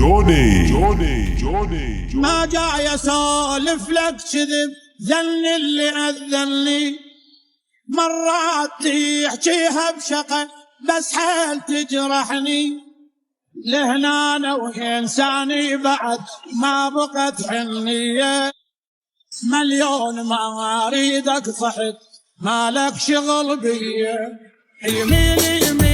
جوني ما جاي اسولف لك كذب، ذن اللي اذني مرات تحكيها بشقة بس حيل تجرحني، لهنا انا وانساني بعد ما بقت حنية، مليون ما اريدك صحت مالك شغل بيا، يميني